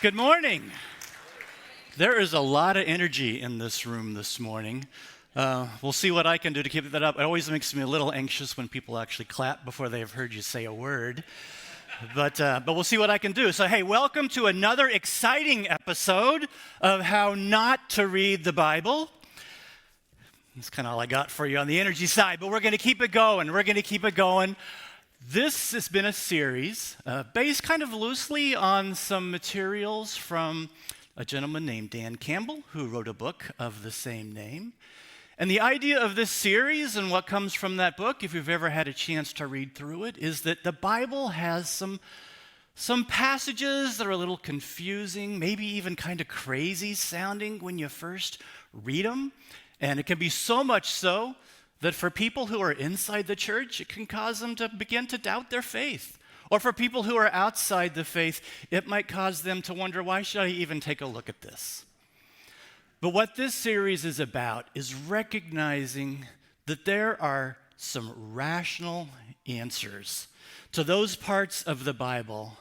Good morning. There is a lot of energy in this room this morning. We'll see what I can do to keep that up. It always makes me a little anxious when people actually clap before they've heard you say a word. But we'll see what I can do. So, hey, welcome to another exciting episode of How Not to Read the Bible. That's kind of all I got for you on the energy side, but we're going to keep it going. This has been a series based kind of loosely on some materials from a gentleman named Dan Campbell, who wrote a book of the same name. And the idea of this series and what comes from that book, if you've ever had a chance to read through it, is that the Bible has some passages that are a little confusing, maybe even kind of crazy sounding when you first read them. And it can be so much so that for people who are inside the church, it can cause them to begin to doubt their faith. Or for people who are outside the faith, it might cause them to wonder, why should I even take a look at this? But what this series is about is recognizing that there are some rational answers to those parts of the Bible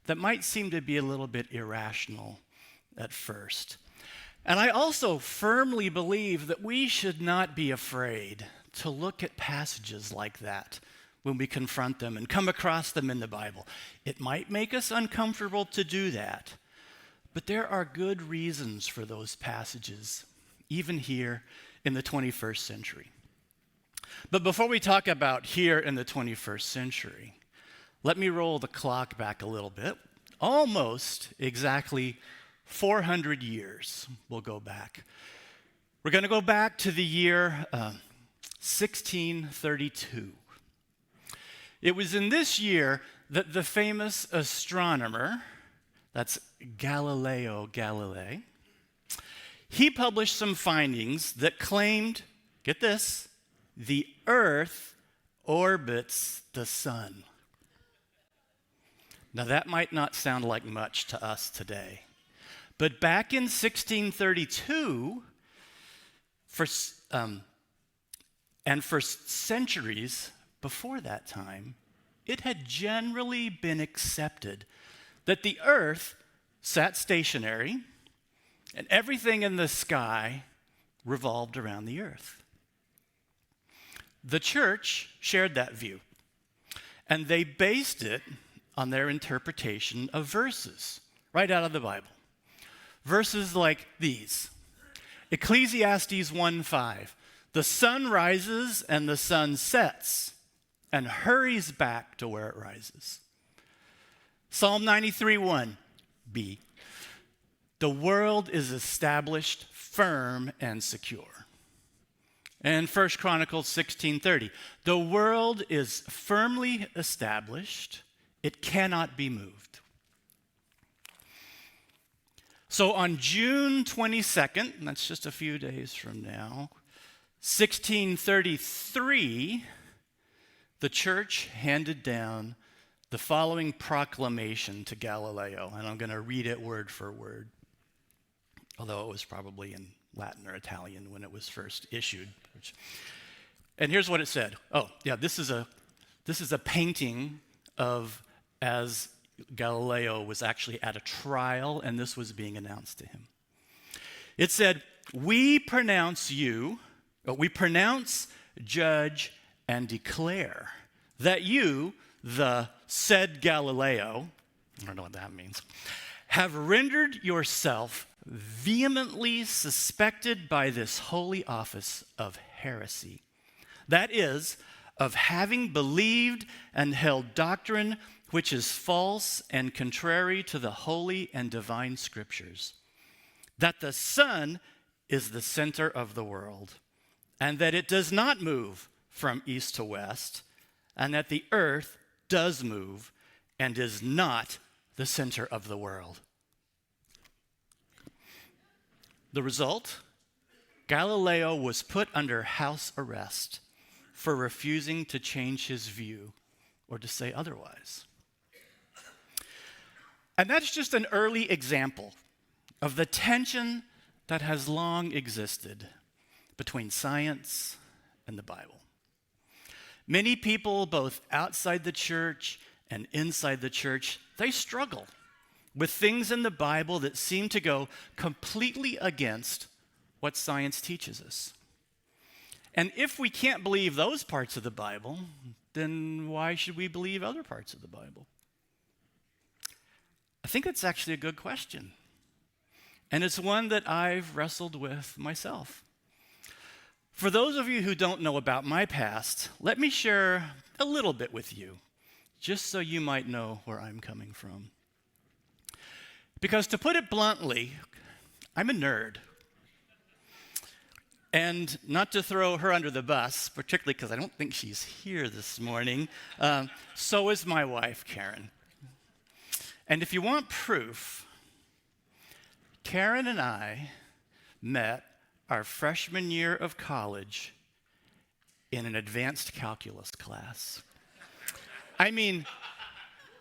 that might seem to be a little bit irrational at first. And I also firmly believe that we should not be afraid to look at passages like that when we confront them and come across them in the Bible. It might make us uncomfortable to do that, but there are good reasons for those passages, even here in the 21st century. But before we talk about here in the 21st century, let me roll the clock back a little bit. Almost exactly 400 years we'll go back. We're going to go back to the year 1632. It was in this year that the famous astronomer, that's Galileo Galilei, he published some findings that claimed, get this, the earth orbits the sun. Now that might not sound like much to us today, but back in 1632, and for centuries before that time, it had generally been accepted that the earth sat stationary and everything in the sky revolved around the earth. The church shared that view, and they based it on their interpretation of verses right out of the Bible. Verses like these. Ecclesiastes 1:5. The sun rises and the sun sets and hurries back to where it rises. Psalm 93:1b. The world is established firm and secure. And 1 Chronicles 16:30. The world is firmly established. It cannot be moved. So on June 22nd, and that's just a few days from now, 1633, the church handed down the following proclamation to Galileo, and I'm going to read it word for word, although it was probably in Latin or Italian when it was first issued. And here's what it said. Oh, yeah, this is a painting of as Galileo was actually at a trial, and this was being announced to him. It said, we pronounce, judge, and declare that you, the said Galileo, I don't know what that means, have rendered yourself vehemently suspected by this holy office of heresy. That is, of having believed and held doctrine which is false and contrary to the holy and divine scriptures, that the sun is the center of the world, and that it does not move from east to west, and that the earth does move and is not the center of the world. The result? Galileo was put under house arrest for refusing to change his view or to say otherwise. And that's just an early example of the tension that has long existed between science and the Bible. Many people, both outside the church and inside the church, they struggle with things in the Bible that seem to go completely against what science teaches us. And if we can't believe those parts of the Bible, then why should we believe other parts of the Bible? I think that's actually a good question. And it's one that I've wrestled with myself. For those of you who don't know about my past, let me share a little bit with you, just so you might know where I'm coming from. Because to put it bluntly, I'm a nerd. And not to throw her under the bus, particularly because I don't think she's here this morning, so is my wife, Karen. And if you want proof, Karen and I met our freshman year of college in an advanced calculus class. I mean,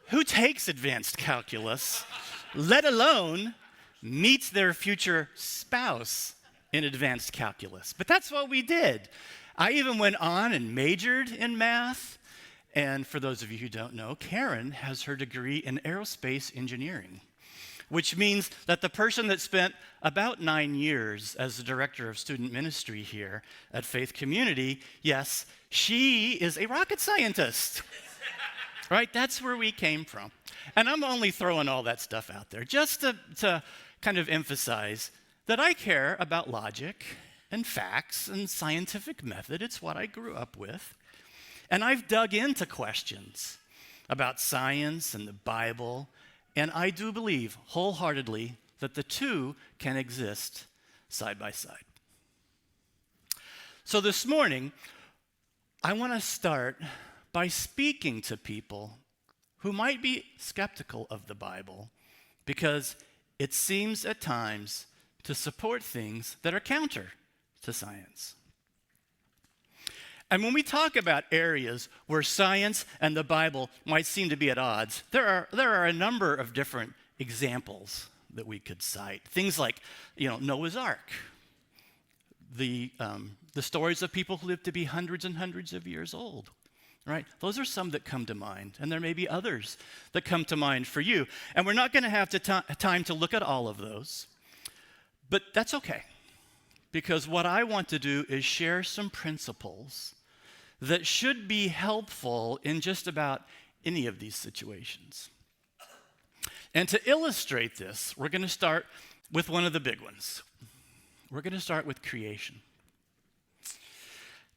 who takes advanced calculus, let alone meets their future spouse in advanced calculus? But that's what we did. I even went on and majored in math. And for those of you who don't know, Karen has her degree in aerospace engineering, which means that the person that spent about 9 years as the director of student ministry here at Faith Community, yes, she is a rocket scientist. Right? That's where we came from. And I'm only throwing all that stuff out there just to kind of emphasize that I care about logic and facts and scientific method. It's what I grew up with. And I've dug into questions about science and the Bible, and I do believe wholeheartedly that the two can exist side by side. So this morning, I want to start by speaking to people who might be skeptical of the Bible because it seems at times to support things that are counter to science. And when we talk about areas where science and the Bible might seem to be at odds, there are a number of different examples that we could cite. Things like, Noah's Ark, the stories of people who lived to be hundreds and hundreds of years old. Right? Those are some that come to mind, and there may be others that come to mind for you. And we're not going to have time to look at all of those, but that's okay, because what I want to do is share some principles that should be helpful in just about any of these situations. And to illustrate this, we're going to start with one of the big ones. We're going to start with creation.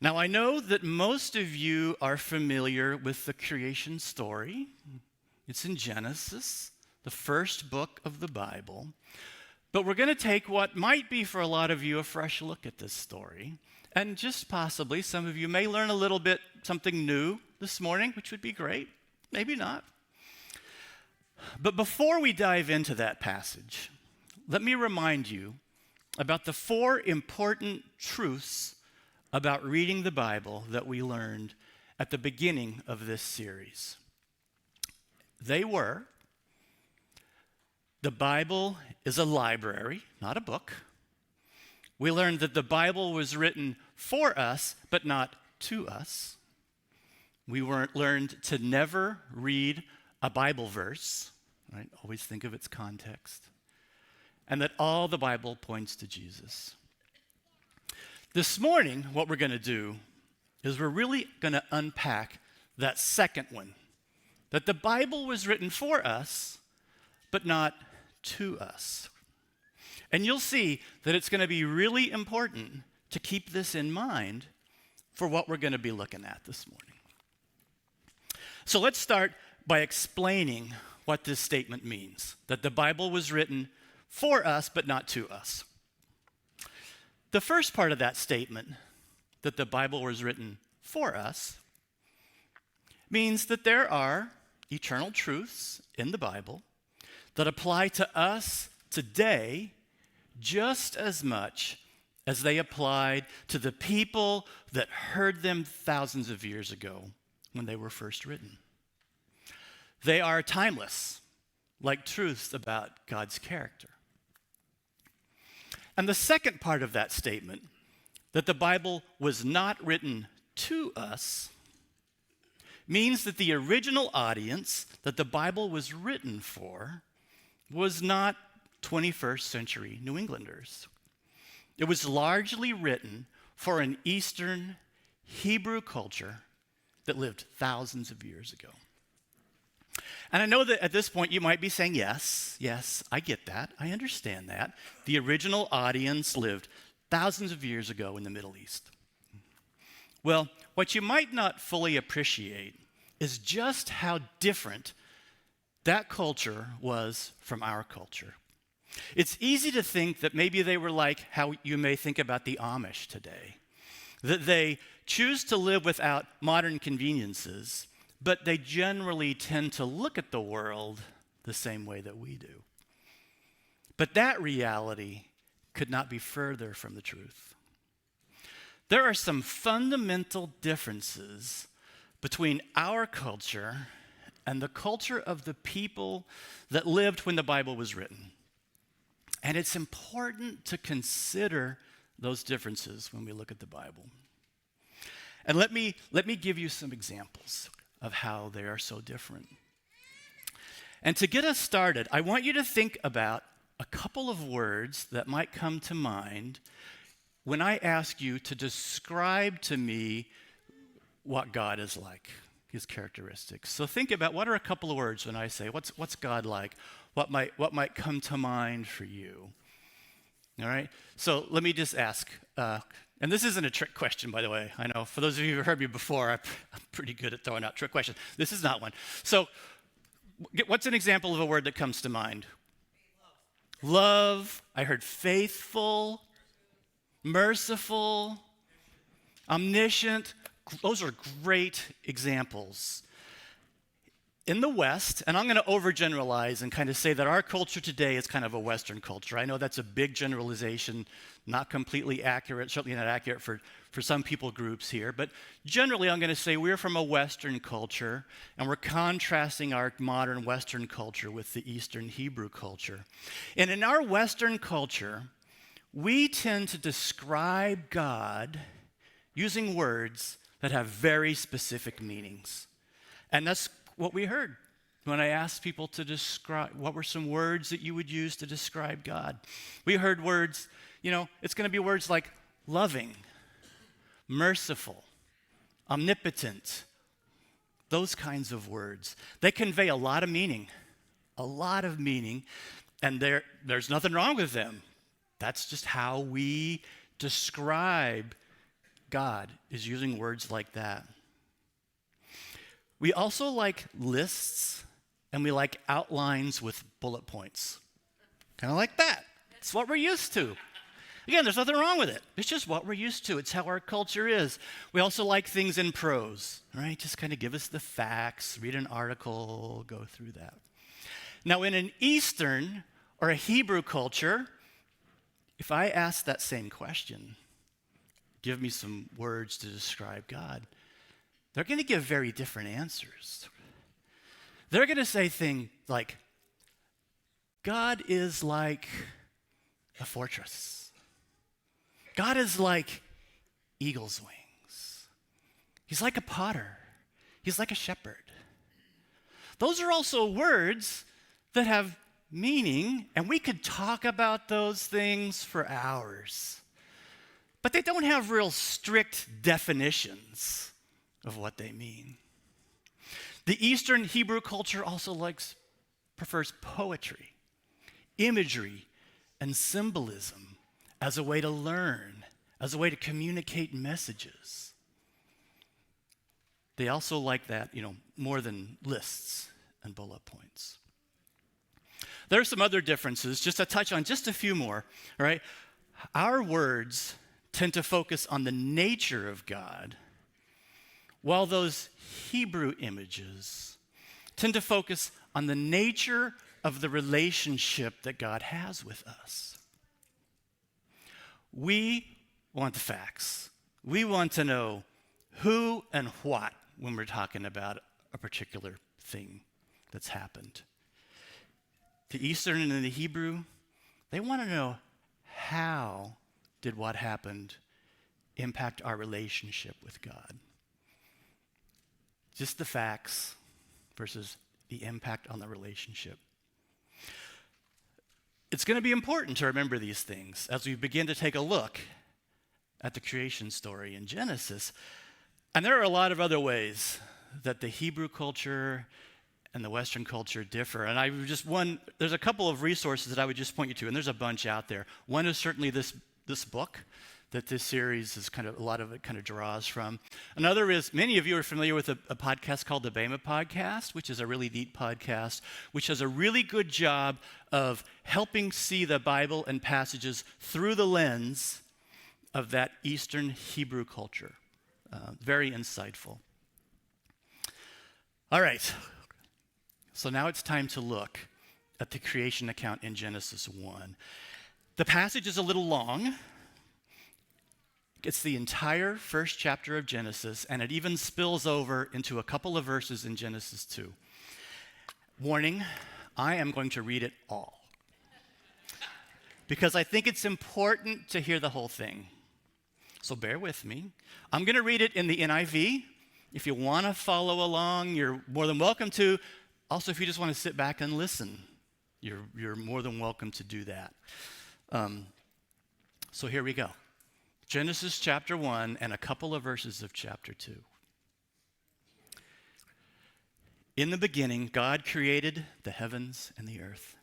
Now, I know that most of you are familiar with the creation story. It's in Genesis, the first book of the Bible. But we're going to take what might be for a lot of you a fresh look at this story. And just possibly some of you may learn a little bit something new this morning, which would be great. Maybe not. But before we dive into that passage, let me remind you about the 4 important truths about reading the Bible that we learned at the beginning of this series. They were: the Bible is a library, not a book. We learned that the Bible was written for us, but not to us. We learned to never read a Bible verse, right? Always think of its context. And that all the Bible points to Jesus. This morning, what we're going to do is we're really going to unpack that second one, that the Bible was written for us, but not to us. And you'll see that it's going to be really important to keep this in mind for what we're going to be looking at this morning. So let's start by explaining what this statement means, that the Bible was written for us, but not to us. The first part of that statement, that the Bible was written for us, means that there are eternal truths in the Bible that apply to us today just as much as they applied to the people that heard them thousands of years ago when they were first written. They are timeless, like truths about God's character. And the second part of that statement, that the Bible was not written to us, means that the original audience that the Bible was written for was not 21st century New Englanders. It was largely written for an Eastern Hebrew culture that lived thousands of years ago. And I know that at this point you might be saying, yes, I get that. I understand that. The original audience lived thousands of years ago in the Middle East. Well, what you might not fully appreciate is just how different that culture was from our culture. It's easy to think that maybe they were like how you may think about the Amish today, that they choose to live without modern conveniences, but they generally tend to look at the world the same way that we do. But that reality could not be further from the truth. There are some fundamental differences between our culture and the culture of the people that lived when the Bible was written. And it's important to consider those differences when we look at the Bible. And let me give you some examples of how they are so different. And to get us started, I want you to think about a couple of words that might come to mind when I ask you to describe to me what God is like, his characteristics. So think about, what are a couple of words when I say, what's God like? What might come to mind for you? All right? So let me just ask, and this isn't a trick question, by the way. I know for those of you who've heard me before, I'm pretty good at throwing out trick questions. This is not one. So what's an example of a word that comes to mind? Love. I heard faithful, merciful, omniscient. Those are great examples. In the West, and I'm going to overgeneralize and kind of say that our culture today is kind of a Western culture. I know that's a big generalization, not completely accurate, certainly not accurate for some people groups here, but generally I'm going to say we're from a Western culture, and we're contrasting our modern Western culture with the Eastern Hebrew culture. And in our Western culture, we tend to describe God using words that have very specific meanings. And that's what we heard when I asked people to describe, what were some words that you would use to describe God? We heard words, it's going to be words like loving, merciful, omnipotent, those kinds of words. They convey a lot of meaning, and there's nothing wrong with them. That's just how we describe God, is using words like that. We also like lists, and we like outlines with bullet points. Kind of like that. It's what we're used to. Again, there's nothing wrong with it. It's just what we're used to. It's how our culture is. We also like things in prose, right? Just kind of give us the facts, read an article, go through that. Now, in an Eastern or a Hebrew culture, if I ask that same question, give me some words to describe God, they're going to give very different answers. They're going to say things like, God is like a fortress. God is like eagle's wings. He's like a potter. He's like a shepherd. Those are also words that have meaning, and we could talk about those things for hours. But they don't have real strict definitions of what they mean. The Eastern Hebrew culture also prefers poetry, imagery, and symbolism as a way to learn, as a way to communicate messages. They also like that, more than lists and bullet points. There are some other differences, just to touch on just a few more, all right? Our words tend to focus on the nature of God, while those Hebrew images tend to focus on the nature of the relationship that God has with us. We want the facts. We want to know who and what when we're talking about a particular thing that's happened. The Eastern and the Hebrew, they want to know, how did what happened impact our relationship with God? Just the facts versus the impact on the relationship. It's going to be important to remember these things as we begin to take a look at the creation story in Genesis. And there are a lot of other ways that the Hebrew culture and the Western culture differ. And there's a couple of resources that I would just point you to, and there's a bunch out there. One is certainly this book that this series is a lot of it kind of draws from. Another is, many of you are familiar with a podcast called the faithma podcast, which is a really neat podcast, which does a really good job of helping see the Bible and passages through the lens of that Eastern Hebrew culture. Very insightful. All right, so now it's time to look at the creation account in Genesis 1. The passage is a little long. It's the entire first chapter of Genesis, and it even spills over into a couple of verses in Genesis 2. Warning, I am going to read it all, because I think it's important to hear the whole thing. So bear with me. I'm going to read it in the NIV. If you want to follow along, you're more than welcome to. Also, if you just want to sit back and listen, you're more than welcome to do that. So here we go. Genesis chapter 1 and a couple of verses of chapter 2. In the beginning, God created the heavens and the earth.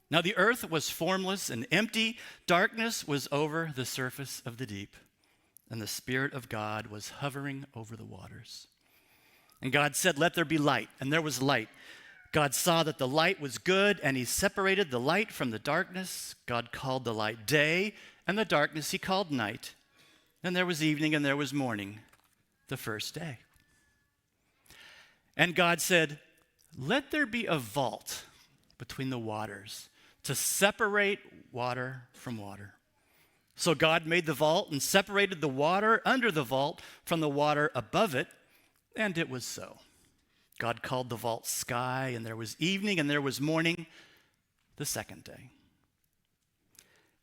Now the earth was formless and empty. Darkness was over the surface of the deep, and the Spirit of God was hovering over the waters. And God said, "Let there be light," and there was light. God saw that the light was good, and he separated the light from the darkness. God called the light day, and the darkness he called night. And there was evening and there was morning, the first day. And God said, "Let there be a vault between the waters to separate water from water." So God made the vault and separated the water under the vault from the water above it, and it was so. God called the vault sky, and there was evening and there was morning, the second day.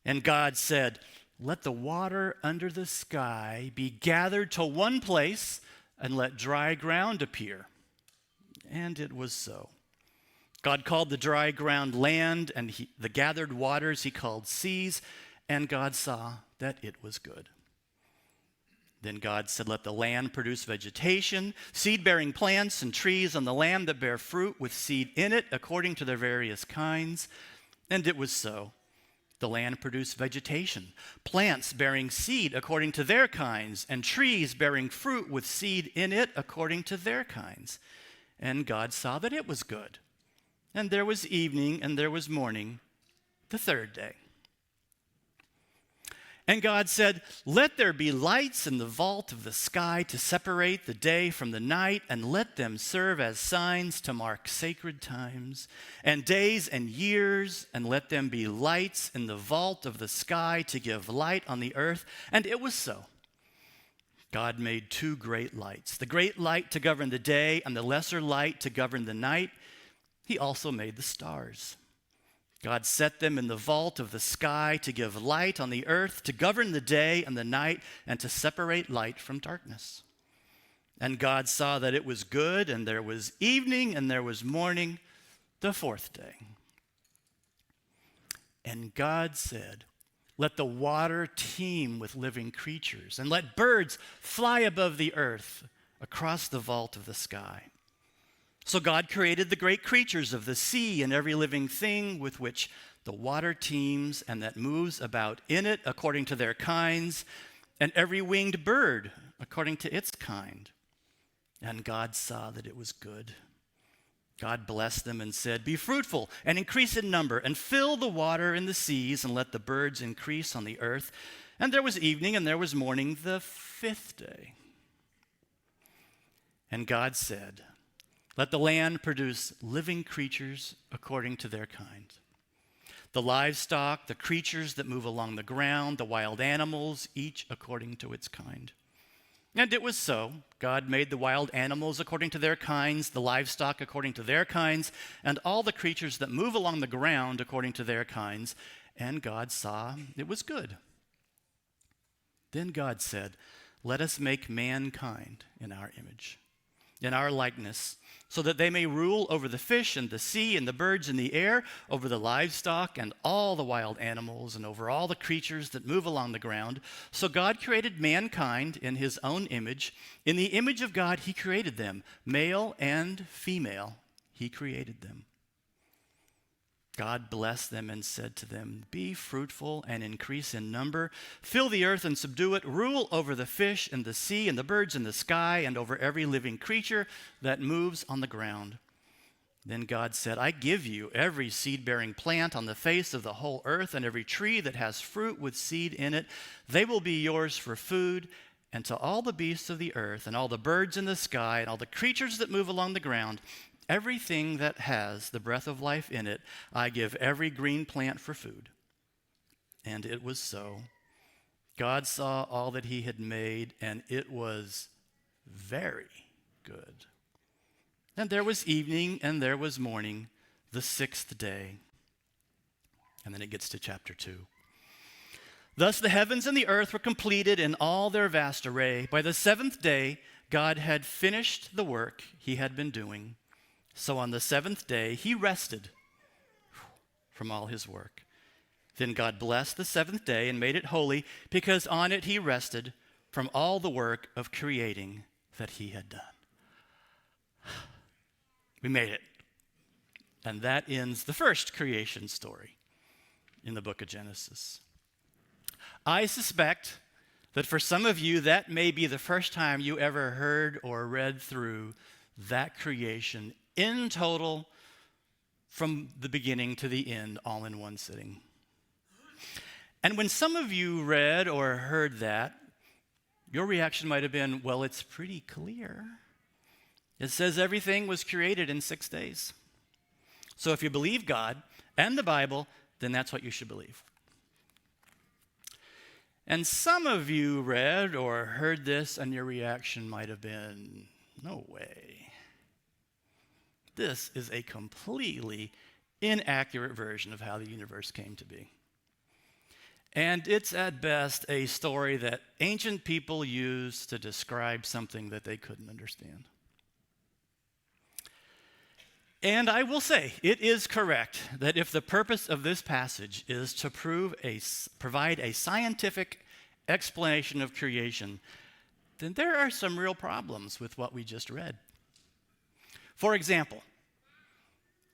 And God said, "Let the water under the sky be gathered to one place, and let dry ground appear." And it was so. God called the dry ground land, and the gathered waters he called seas, and God saw that it was good. Then God said, "Let the land produce vegetation, seed-bearing plants and trees on the land that bear fruit with seed in it according to their various kinds." And it was so. The land produced vegetation, plants bearing seed according to their kinds, and trees bearing fruit with seed in it according to their kinds. And God saw that it was good. And there was evening and there was morning, the third day. And God said, "Let there be lights in the vault of the sky to separate the day from the night, and let them serve as signs to mark sacred times and days and years, and let them be lights in the vault of the sky to give light on the earth." And it was so. God made two great lights, the great light to govern the day and the lesser light to govern the night. He also made the stars. God set them in the vault of the sky to give light on the earth, to govern the day and the night, and to separate light from darkness. And God saw that it was good, and there was evening and there was morning, the fourth day. And God said, "Let the water teem with living creatures, and let birds fly above the earth across the vault of the sky." So God created the great creatures of the sea and every living thing with which the water teems and that moves about in it according to their kinds, and every winged bird according to its kind. And God saw that it was good. God blessed them and said, "Be fruitful and increase in number, and fill the water in the seas, and let the birds increase on the earth." And there was evening and there was morning, the fifth day. And God said, "Let the land produce living creatures according to their kind. The livestock, the creatures that move along the ground, the wild animals, each according to its kind." And it was so. God made the wild animals according to their kinds, the livestock according to their kinds, and all the creatures that move along the ground according to their kinds. And God saw it was good. Then God said, "Let us make mankind in our image, in our likeness, so that they may rule over the fish and the sea and the birds in the air, over the livestock and all the wild animals, and over all the creatures that move along the ground. So God created mankind in his own image. In the image of God he created them. Male and female he created them. God blessed them and said to them, "Be fruitful and increase in number. Fill the earth and subdue it. Rule over the fish and the sea and the birds in the sky and over every living creature that moves on the ground." Then God said, "I give you every seed-bearing plant on the face of the whole earth and every tree that has fruit with seed in it. They will be yours for food. And to all the beasts of the earth and all the birds in the sky and all the creatures that move along the ground, everything that has the breath of life in it, I give every green plant for food." And it was so. God saw all that he had made, and it was very good. And there was evening, and there was morning, the sixth day. And then it gets to chapter 2. Thus the heavens and the earth were completed in all their vast array. By the seventh day, God had finished the work he had been doing. So on the seventh day, he rested from all his work. Then God blessed the seventh day and made it holy, because on it he rested from all the work of creating that he had done. We made it. And that ends the first creation story in the book of Genesis. I suspect that for some of you, that may be the first time you ever heard or read through that creation in total, from the beginning to the end, all in one sitting. And when some of you read or heard that, your reaction might have been, well, it's pretty clear. It says everything was created in 6 days. So if you believe God and the Bible, then that's what you should believe. And some of you read or heard this, and your reaction might have been, no way. This is a completely inaccurate version of how the universe came to be. And it's at best a story that ancient people used to describe something that they couldn't understand. And I will say, it is correct that if the purpose of this passage is to provide a scientific explanation of creation, then there are some real problems with what we just read. For example,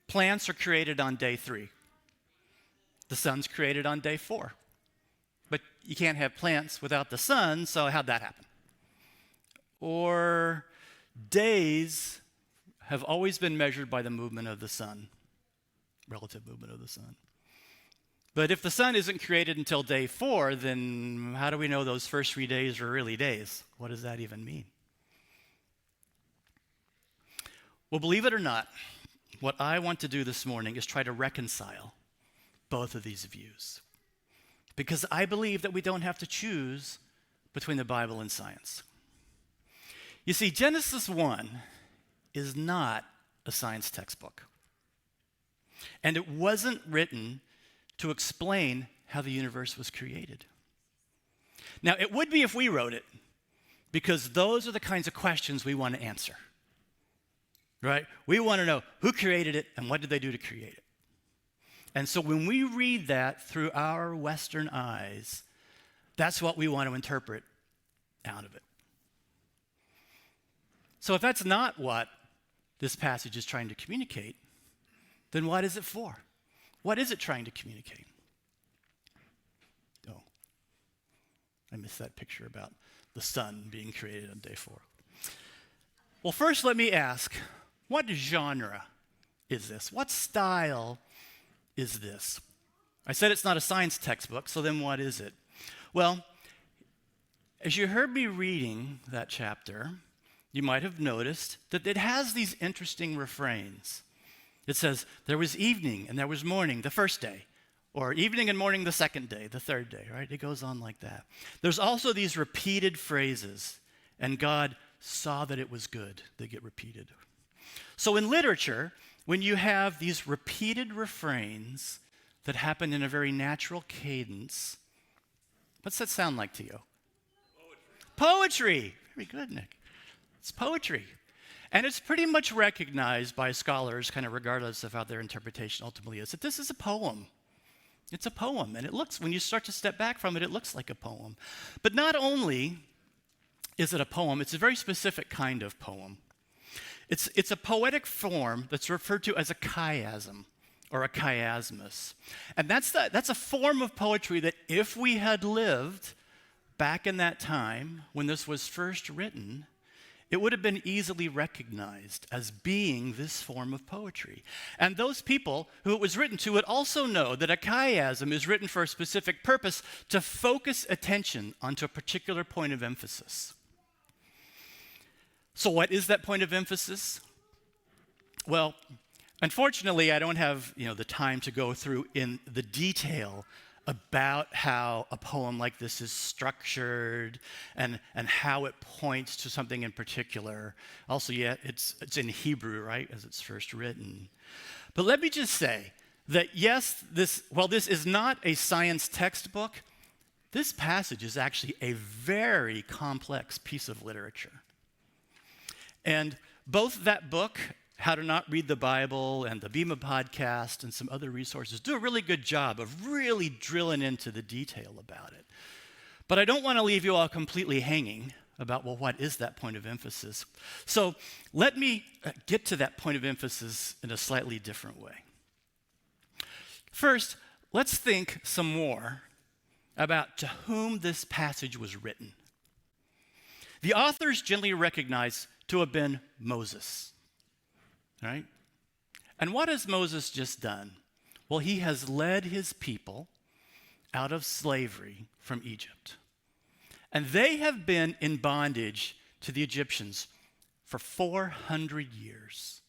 plants are created on day 3. The sun's created on day 4. But you can't have plants without the sun, so how'd that happen? Or days have always been measured by the movement of the sun, relative movement of the sun. But if the sun isn't created until day 4, then how do we know those first 3 days are really days? What does that even mean? Well, believe it or not, what I want to do this morning is try to reconcile both of these views. Because I believe that we don't have to choose between the Bible and science. You see, Genesis 1 is not a science textbook. And it wasn't written to explain how the universe was created. Now, it would be if we wrote it, because those are the kinds of questions we want to answer. Right? We want to know who created it and what did they do to create it. And so when we read that through our Western eyes, that's what we want to interpret out of it. So if that's not what this passage is trying to communicate, then what is it for? What is it trying to communicate? Oh, I missed that picture about the sun being created on day 4. Well, first let me ask, what genre is this? What style is this? I said it's not a science textbook, so then what is it? Well, as you heard me reading that chapter, you might have noticed that it has these interesting refrains. It says, there was evening and there was morning the first day, or evening and morning the second day, the third day, right? It goes on like that. There's also these repeated phrases, and God saw that it was good. They get repeated. So in literature, when you have these repeated refrains that happen in a very natural cadence, what's that sound like to you? Poetry. Very good, Nick. It's poetry. And it's pretty much recognized by scholars, kind of regardless of how their interpretation ultimately is, that this is a poem. It's a poem, and it looks, when you start to step back from it, it looks like a poem. But not only is it a poem, it's a very specific kind of poem. It's a poetic form that's referred to as a chiasm or a chiasmus. And that's a form of poetry that if we had lived back in that time when this was first written, it would have been easily recognized as being this form of poetry. And those people who it was written to would also know that a chiasm is written for a specific purpose, to focus attention onto a particular point of emphasis. So what is that point of emphasis? Well, unfortunately, I don't have the time to go through in the detail about how a poem like this is structured and how it points to something in particular. Also, it's in Hebrew, right, as it's first written. But let me just say that yes, while this is not a science textbook, this passage is actually a very complex piece of literature. And both that book, How to Not Read the Bible, and the Bema podcast and some other resources do a really good job of really drilling into the detail about it. But I don't want to leave you all completely hanging about, well, what is that point of emphasis? So let me get to that point of emphasis in a slightly different way. First, let's think some more about to whom this passage was written. The authors generally recognize to have been Moses, right? And what has Moses just done? Well, he has led his people out of slavery from Egypt. And they have been in bondage to the Egyptians for 400 years.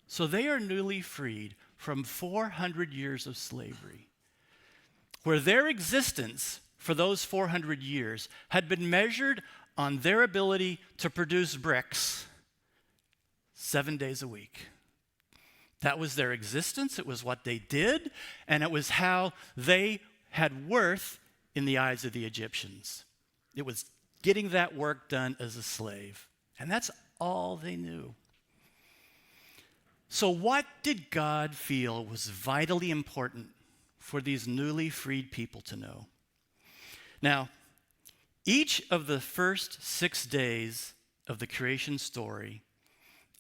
So they are newly freed from 400 years of slavery, where their existence for those 400 years had been measured on their ability to produce bricks 7 days a week. That was their existence, it was what they did, and it was how they had worth in the eyes of the Egyptians. It was getting that work done as a slave, and that's all they knew. So what did God feel was vitally important for these newly freed people to know? Now, each of the first 6 days of the creation story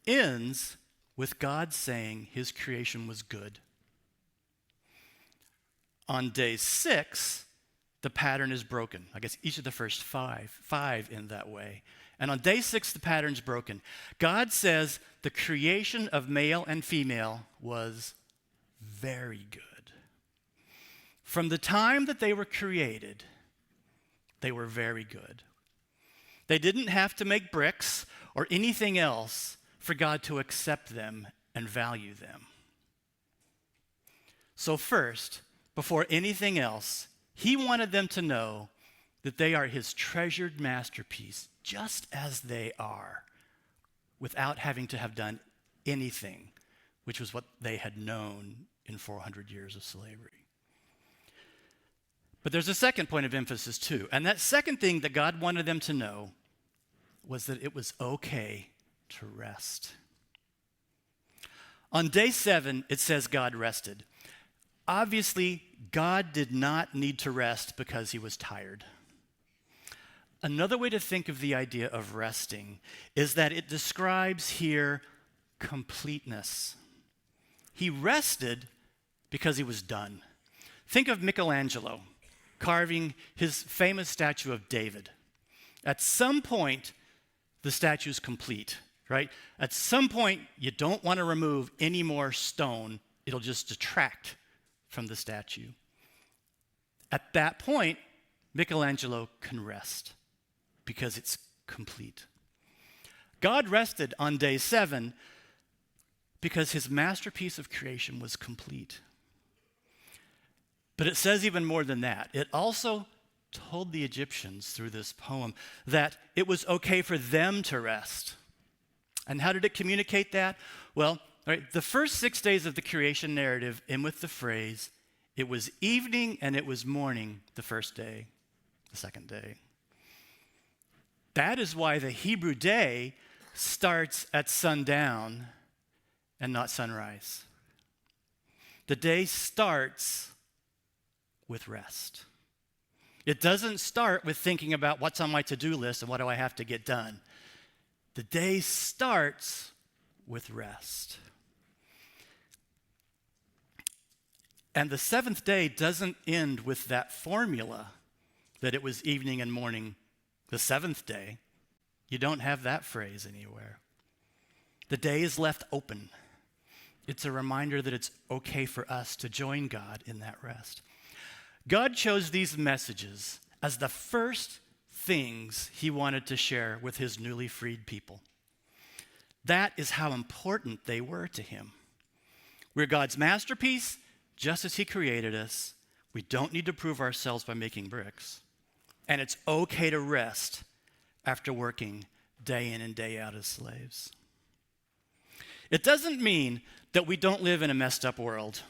ends with God saying his creation was good. On day 6, the pattern is broken. I guess each of the first five in that way. And on day 6, the pattern's broken. God says the creation of male and female was very good. From the time that they were created, they were very good. They didn't have to make bricks or anything else for God to accept them and value them. So first, before anything else, he wanted them to know that they are his treasured masterpiece, just as they are, without having to have done anything, which was what they had known in 400 years of slavery. But there's a second point of emphasis too, and that second thing that God wanted them to know was that it was okay to rest. On day 7, it says God rested. Obviously, God did not need to rest because he was tired. Another way to think of the idea of resting is that it describes here completeness. He rested because he was done. Think of Michelangelo carving his famous statue of David. At some point, the statue's complete, right? At some point, you don't want to remove any more stone. It'll just detract from the statue. At that point, Michelangelo can rest because it's complete. God rested on day 7 because his masterpiece of creation was complete. But it says even more than that. It also told the Egyptians through this poem that it was okay for them to rest. And how did it communicate that? Well, the first 6 days of the creation narrative end with the phrase, it was evening and it was morning the first day, the second day. That is why the Hebrew day starts at sundown and not sunrise. The day starts with rest. It doesn't start with thinking about what's on my to-do list and what do I have to get done. The day starts with rest. And the seventh day doesn't end with that formula that it was evening and morning the seventh day. You don't have that phrase anywhere. The day is left open. It's a reminder that it's okay for us to join God in that rest. God chose these messages as the first things he wanted to share with his newly freed people. That is how important they were to him. We're God's masterpiece, just as he created us. We don't need to prove ourselves by making bricks. And it's okay to rest after working day in and day out as slaves. It doesn't mean that we don't live in a messed up world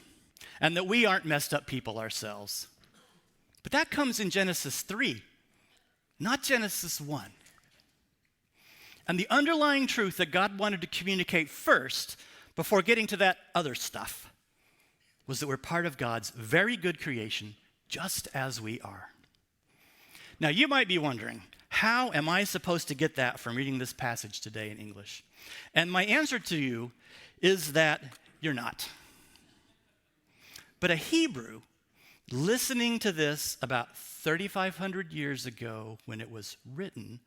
and that we aren't messed up people ourselves. But that comes in Genesis 3, not Genesis 1. And the underlying truth that God wanted to communicate first, before getting to that other stuff, was that we're part of God's very good creation, just as we are. Now, you might be wondering, how am I supposed to get that from reading this passage today in English? And my answer to you is that you're not. But a Hebrew listening to this about 3,500 years ago when it was written,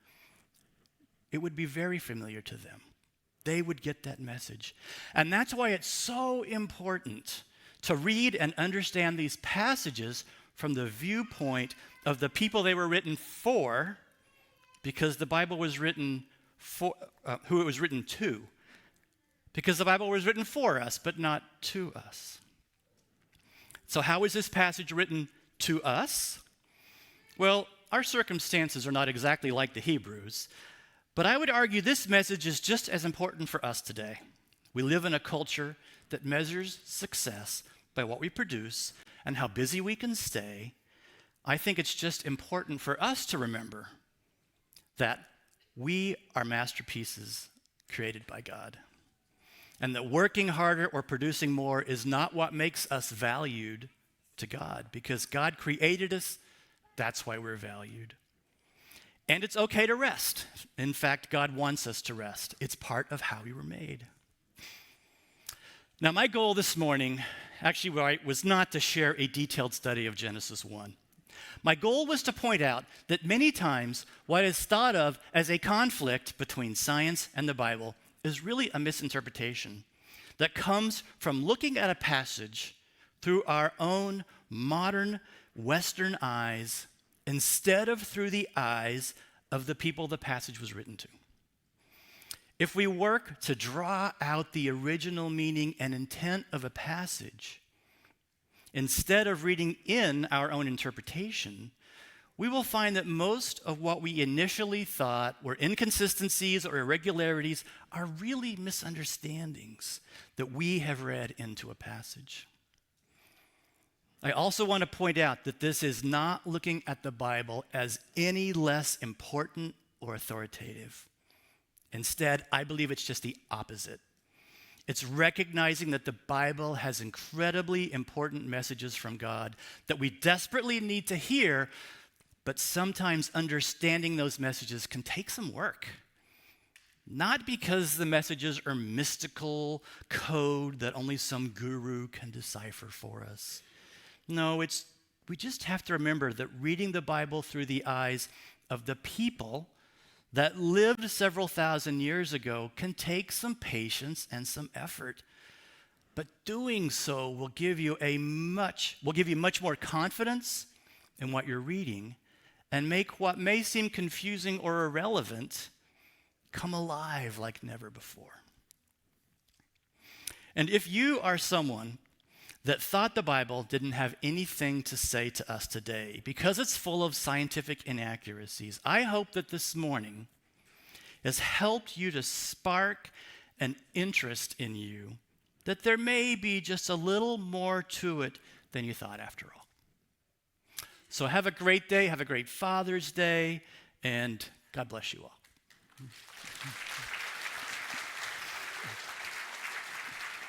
it would be very familiar to them. They would get that message. And that's why it's so important to read and understand these passages from the viewpoint of the people they were written for, because the Bible was written for, who it was written to. Because the Bible was written for us, but not to us. So how is this passage written to us? Well, our circumstances are not exactly like the Hebrews, but I would argue this message is just as important for us today. We live in a culture that measures success by what we produce and how busy we can stay. I think it's just important for us to remember that we are masterpieces created by God, and that working harder or producing more is not what makes us valued to God, because God created us. That's why we're valued. And it's okay to rest. In fact, God wants us to rest. It's part of how we were made. Now, my goal this morning actually was not to share a detailed study of Genesis 1. My goal was to point out that many times what is thought of as a conflict between science and the Bible is really a misinterpretation that comes from looking at a passage through our own modern Western eyes instead of through the eyes of the people the passage was written to. If we work to draw out the original meaning and intent of a passage, instead of reading in our own interpretation, we will find that most of what we initially thought were inconsistencies or irregularities are really misunderstandings that we have read into a passage. I also want to point out that this is not looking at the Bible as any less important or authoritative. Instead, I believe it's just the opposite. It's recognizing that the Bible has incredibly important messages from God that we desperately need to hear, but sometimes understanding those messages can take some work. Not because the messages are mystical code that only some guru can decipher for us. No, we just have to remember that reading the Bible through the eyes of the people that lived several thousand years ago can take some patience and some effort. But doing so will give you much more confidence in what you're reading and make what may seem confusing or irrelevant come alive like never before. And if you are someone that thought the Bible didn't have anything to say to us today because it's full of scientific inaccuracies, I hope that this morning has helped you to spark an interest in you, that there may be just a little more to it than you thought after all. So have a great day, have a great Father's Day, and God bless you all.